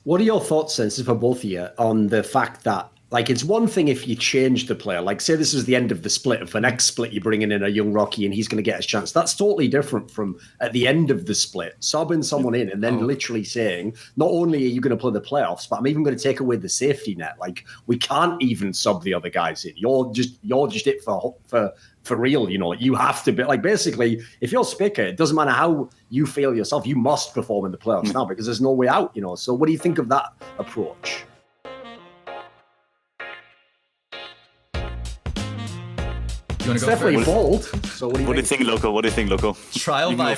What are your thoughts, then, for both of you, on the fact that, like, it's one thing if you change the player, like, say this is the end of the split, and for next split you're bringing in a young Rocky and he's going to get his chance. That's totally different from at the end of the split, sobbing someone in and then literally saying, not only are you going to play the playoffs, but I'm even going to take away the safety net. Like, we can't even sub the other guys in. You're just it for real, you know. You have to be, like, basically, if you're Spica, it doesn't matter how you feel yourself, you must perform in the playoffs now because there's no way out, you know. So what do you think of that approach? You want to go definitely first? bold. So what do you think, Loco? What do you think, Loco? Trial by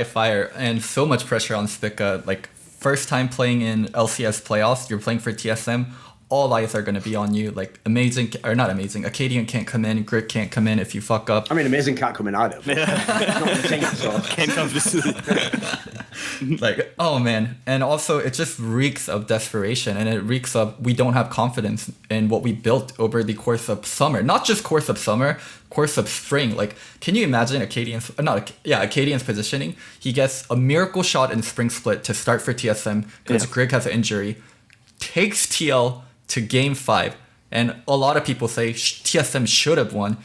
fire, and so much pressure on Spica. Like, first time playing in LCS playoffs, you're playing for TSM. All eyes are going to be on you. Like, not amazing. Akkadian can't come in. Grit can't come in if you fuck up. I mean, amazing can't come in either. Can't come Like, oh man. And also, it just reeks of desperation, and it reeks of we don't have confidence in what we built over the course of summer. Not just course of summer, course of spring. Like, can you imagine Akkadian's positioning? He gets a miracle shot in spring split to start for TSM because Grig has an injury, takes TL to game 5, and a lot of people say TSM should have won,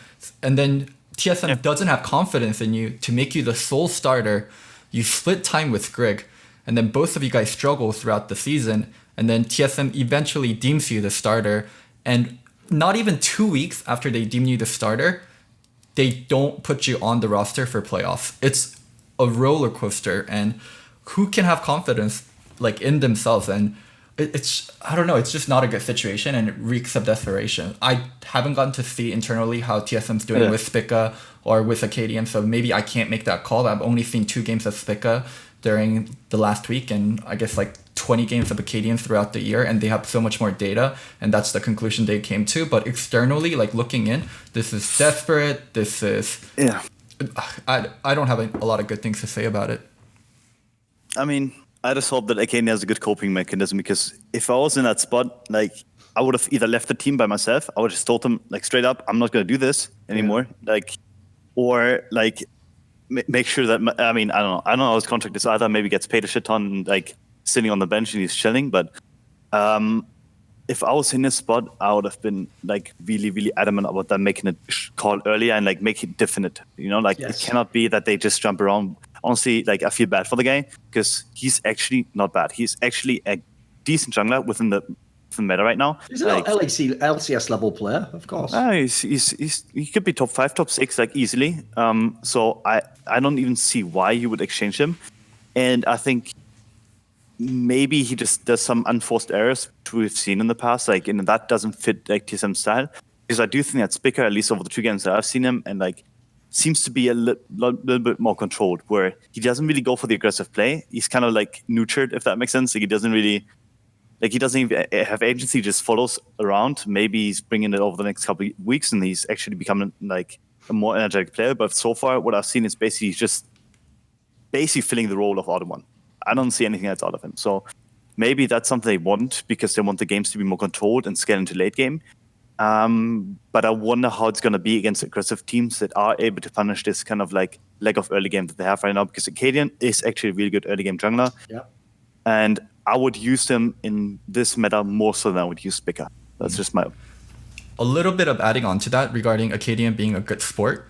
and then TSM doesn't have confidence in you to make you the sole starter. You split time with Grig, and then both of you guys struggle throughout the season, and then TSM eventually deems you the starter, and not even 2 weeks after they deem you the starter, they don't put you on the roster for playoffs. It's a roller coaster, and who can have confidence like in themselves? And I don't know, it's just not a good situation, and it reeks of desperation. I haven't gotten to see internally how TSM's doing with Spica or with Akkadian, so maybe I can't make that call. I've only seen 2 games of Spica during the last week, and I guess like 20 games of Akkadian throughout the year, and they have so much more data, and that's the conclusion they came to. But externally, like looking in, this is desperate, this is... I don't have a lot of good things to say about it. I mean, I just hope that Akkadian has a good coping mechanism, because if I was in that spot, like, I would have either left the team by myself, I would have just told them, like, straight up, I'm not going to do this anymore. Like, or, like, make sure that, I don't know how his contract is either. Maybe gets paid a shit ton, like, sitting on the bench and he's chilling. But if I was in this spot, I would have been, like, really, really adamant about them making a call earlier and, like, make it definite. You know, like, it cannot be that they just jump around. Honestly, like, I feel bad for the guy because he's actually not bad. He's actually a decent jungler within the meta right now. He's an LCS level player, of course. He could be top 5, top 6, like, easily. So I don't even see why you would exchange him. And I think maybe he just does some unforced errors, which we've seen in the past, like, and that doesn't fit, like, TSM style. Because I do think that Spica, at least over the 2 games that I've seen him, and, like, seems to be a little bit more controlled, where he doesn't really go for the aggressive play. He's kind of, like, nurtured, if that makes sense. Like, he doesn't even have agency, just follows around. Maybe he's bringing it over the next couple of weeks and he's actually becoming, like, a more energetic player. But so far, what I've seen is basically just filling the role of Ottoman. I don't see anything else out of him. So maybe that's something they want, because they want the games to be more controlled and scale into late game. But I wonder how it's going to be against aggressive teams that are able to punish this kind of, like, lack of early game that they have right now, because Akkadian is actually a really good early game jungler. Yeah. And I would use them in this meta more so than I would use Spica. That's just my... A little bit of adding on to that regarding Akkadian being a good sport.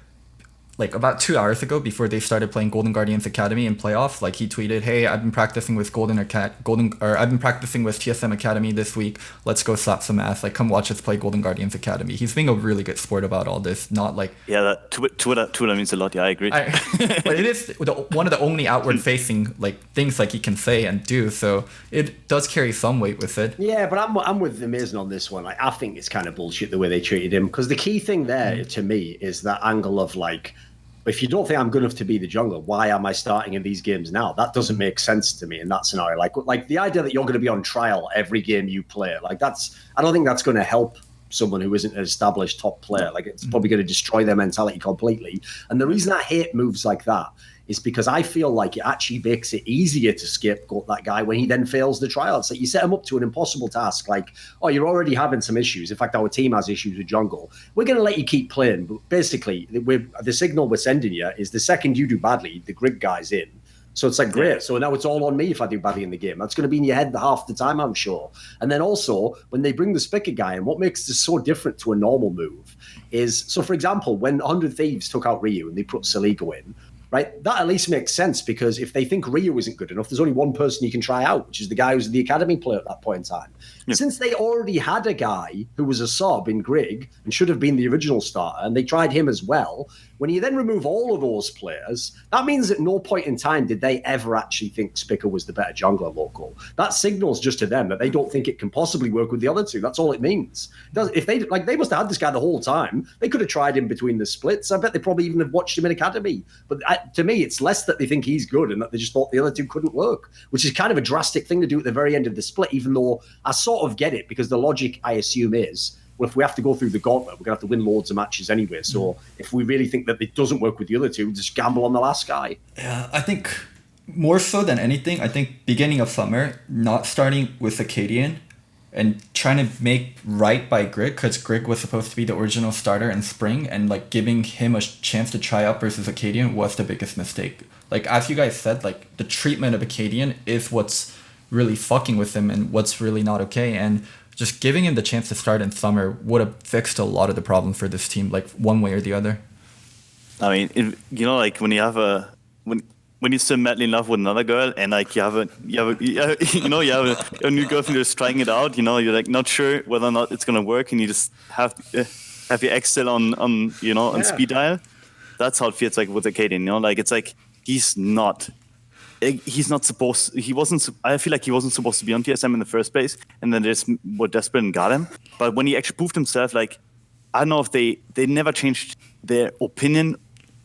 Like, about 2 hours ago, before they started playing Golden Guardians Academy in playoffs, like, he tweeted, "Hey, I've been practicing with I've been practicing with TSM Academy this week. Let's go slap some ass. Like, come watch us play Golden Guardians Academy." He's being a really good sport about all this, not like... Yeah, that Twitter means a lot. Yeah, I agree. But it is one of the only outward-facing, like, things, like, he can say and do. So it does carry some weight with it. Yeah, but I'm with Amazing on this one. Like, I think it's kind of bullshit the way they treated him, because the key thing there to me is that angle of, like, if you don't think I'm good enough to be the jungler, why am I starting in these games now? That doesn't make sense to me in that scenario. Like the idea that you're going to be on trial every game you play, like, I don't think that's going to help someone who isn't an established top player. Like, it's probably going to destroy their mentality completely. And the reason I hate moves like that is because I feel like it actually makes it easier to scapegoat that guy when he then fails the trial. It's like you set him up to an impossible task. Like, oh, you're already having some issues. In fact, our team has issues with jungle. We're going to let you keep playing. But basically, the signal we're sending you is the second you do badly, the Grig guy's in. So it's like, great. So now it's all on me if I do badly in the game. That's going to be in your head half the time, I'm sure. And then also, when they bring the Spica guy in, what makes this so different to a normal move is, so for example, when 100 Thieves took out Ryu and they put Saligo in, right, that at least makes sense, because if they think Ryu isn't good enough, there's only one person you can try out, which is the guy who's the academy player at that point in time. Yeah. Since they already had a guy who was a sub in Grig and should have been the original starter, and they tried him as well, when you then remove all of those players, that means at no point in time did they ever actually think Spica was the better jungler local. That signals just to them that they don't think it can possibly work with the other two. That's all it means. If they must have had this guy the whole time. They could have tried him between the splits. I bet they probably even have watched him in academy. But to me, it's less that they think he's good and that they just thought the other two couldn't work, which is kind of a drastic thing to do at the very end of the split, even though I sort of get it, because the logic, I assume, is, well, if we have to go through the gauntlet, we're going to have to win loads of matches anyway. So if we really think that it doesn't work with the other two, just gamble on the last guy. Yeah, I think more so than anything, I think beginning of summer, not starting with Akkadian and trying to make right by Grig, because Grig was supposed to be the original starter in spring, and like giving him a chance to try out versus Akkadian was the biggest mistake. Like, as you guys said, like the treatment of Akkadian is what's really fucking with him and what's really not okay. And just giving him the chance to start in summer would have fixed a lot of the problem for this team, like one way or the other. I mean, like when you have when you're still madly in love with another girl, and like you have a new girlfriend who's trying it out, you're like not sure whether or not it's gonna work, and you just have your ex still on speed dial. That's how it feels like with Akkadian. Like it's like he's not supposed. I feel like he wasn't supposed to be on TSM in the first place, and then they just were desperate and got him. But when he actually proved himself, like, I don't know if they never changed their opinion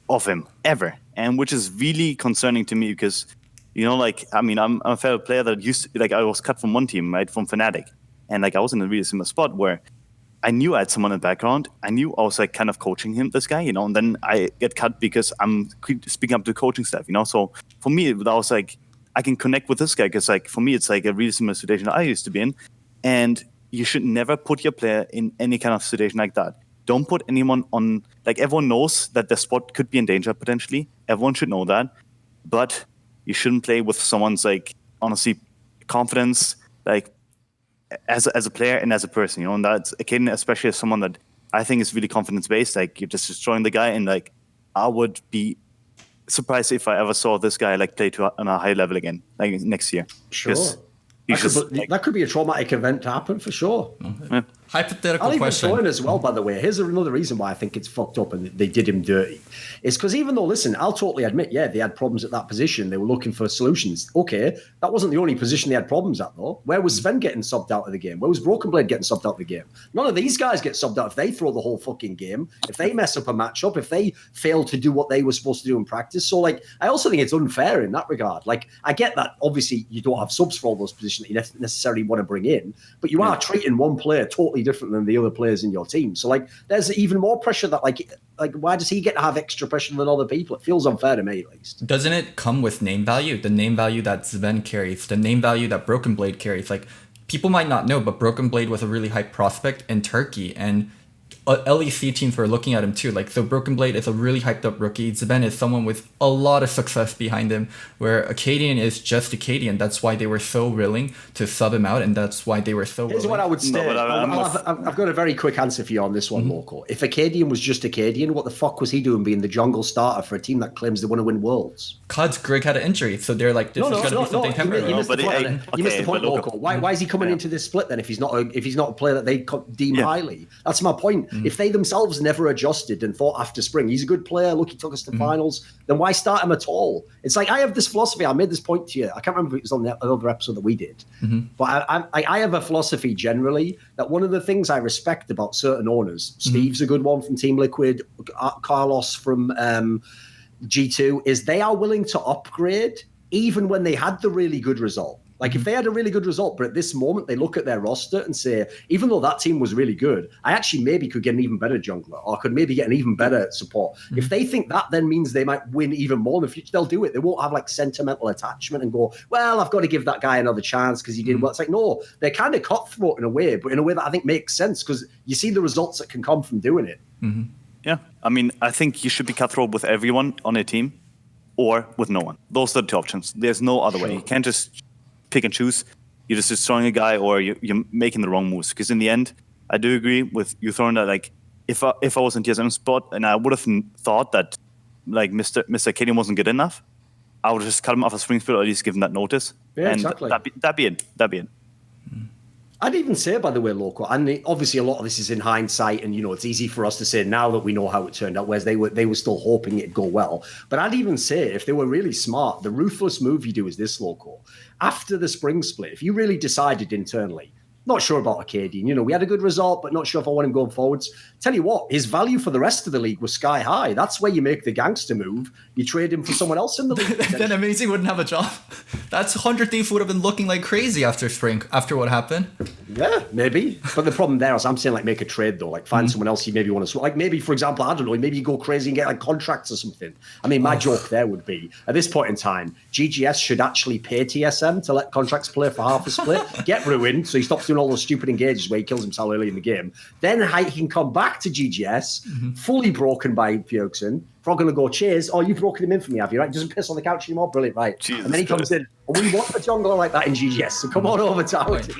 of him ever, and which is really concerning to me, because like, I mean, I'm a fellow player that used to, like, I was cut from one team, right, from Fnatic, and like I was in a really similar spot where I knew I had someone in the background. I knew I was like kind of coaching this guy, and then I get cut because I'm speaking up to coaching staff, So for me, that was like, I can connect with this guy, because like for me, it's like a really similar situation I used to be in. And you should never put your player in any kind of situation like that. Don't put anyone on, like, everyone knows that their spot could be in danger potentially. Everyone should know that. But you shouldn't play with someone's, like, honestly, confidence, like, as a player and as a person, and that's Akkadian, especially as someone that I think is really confidence based. Like, you're just destroying the guy, and like I would be surprised if I ever saw this guy like play on a high level again, like next year. Sure, that could be a traumatic event to happen for sure. Mm-hmm. Yeah. Hypothetical I'll question. even throw in as well, by the way. Here's another reason why I think it's fucked up and they did him dirty. It's because even though, listen, I'll totally admit, yeah, they had problems at that position. They were looking for solutions. Okay, that wasn't the only position they had problems at, though. Where was Sven getting subbed out of the game? Where was Broken Blade getting subbed out of the game? None of these guys get subbed out if they throw the whole fucking game, if they mess up a matchup, if they fail to do what they were supposed to do in practice. So, like, I also think it's unfair in that regard. Like, I get that, obviously, you don't have subs for all those positions that you necessarily want to bring in, but you are treating one player totally different than the other players in your team. So, like, there's even more pressure that, like, why does he get to have extra pressure than other people? It feels unfair to me, at least. Doesn't it come with name value? The name value that Sven carries, the name value that Broken Blade carries. Like, people might not know, but Broken Blade was a really hype prospect in Turkey, and LEC teams were looking at him too. Like, so Broken Blade is a really hyped up rookie. Sven is someone with a lot of success behind him, where Akkadian is just Akkadian. That's why they were so willing to sub him out, and that's why they were so Here's willing. what I would say. I've got a very quick answer for you on this one, Loco. If Akkadian was just Akkadian, what the fuck was he doing being the jungle starter for a team that claims they want to win worlds? Cod's Grig had an injury, so they're like, this is going to be something temporary. You missed the point, Loco. Why is he coming into this split then if he's not a player that they deem highly? That's my point. If they themselves never adjusted and thought after spring, he's a good player, look, he took us to finals, then why start him at all? It's like, I have this philosophy, I made this point to you, I can't remember if it was on the other episode that we did, but I have a philosophy generally that one of the things I respect about certain owners, Steve's a good one from Team Liquid, Carlos from G2, is they are willing to upgrade even when they had the really good result. Like, if they had a really good result, but at this moment they look at their roster and say, even though that team was really good, I actually maybe could get an even better jungler, or could maybe get an even better support. If they think that then means they might win even more in the future, they'll do it. They won't have like sentimental attachment and go, well, I've got to give that guy another chance because he did well. It's like, no, they're kind of cutthroat in a way, but in a way that I think makes sense because you see the results that can come from doing it. Yeah, I mean, I think you should be cutthroat with everyone on a team. or with no one. Those are the two options. There's no other way. You can't just pick and choose. You're just destroying a guy, or you're making the wrong moves. Because in the end, I do agree with you throwing that. Like, if I was in TSM spot and I would have thought that like Mr. Akkadian wasn't good enough, I would just cut him off a spring split, or at least give him that notice. Yeah, and exactly. That'd be it. That'd be it. I'd even say, by the way, Loco, and obviously a lot of this is in hindsight, and it's easy for us to say now that we know how it turned out, whereas they were still hoping it'd go well. But I'd even say, if they were really smart, the ruthless move you do is this, Loco. After the spring split, if you really decided internally, not sure about Akkadian, we had a good result, but not sure if I want him going forwards. Tell you what, his value for the rest of the league was sky high. That's where you make the gangster move. You trade him for someone else in the league. Then Amazing wouldn't have a job. That's 100 Thief would have been looking like crazy after spring, after what happened. Yeah, maybe. But the problem there is I'm saying, like, make a trade, though. Like, find someone else you maybe want to swap. Like, maybe, for example, I don't know, maybe you go crazy and get, like, contracts or something. I mean, my joke there would be, at this point in time, GGS should actually pay TSM to let contracts play for half a split, get ruined, so he stops doing all those stupid engages where he kills himself early in the game. Then he can come back to GGS, fully broken by Bjergsen. Frog going to go, cheers. Oh, you've broken him in for me, have you? Right? Doesn't piss on the couch anymore. Brilliant, right? Jesus and then he comes in. And we want a jungler like that in GGS, so come on over to our team.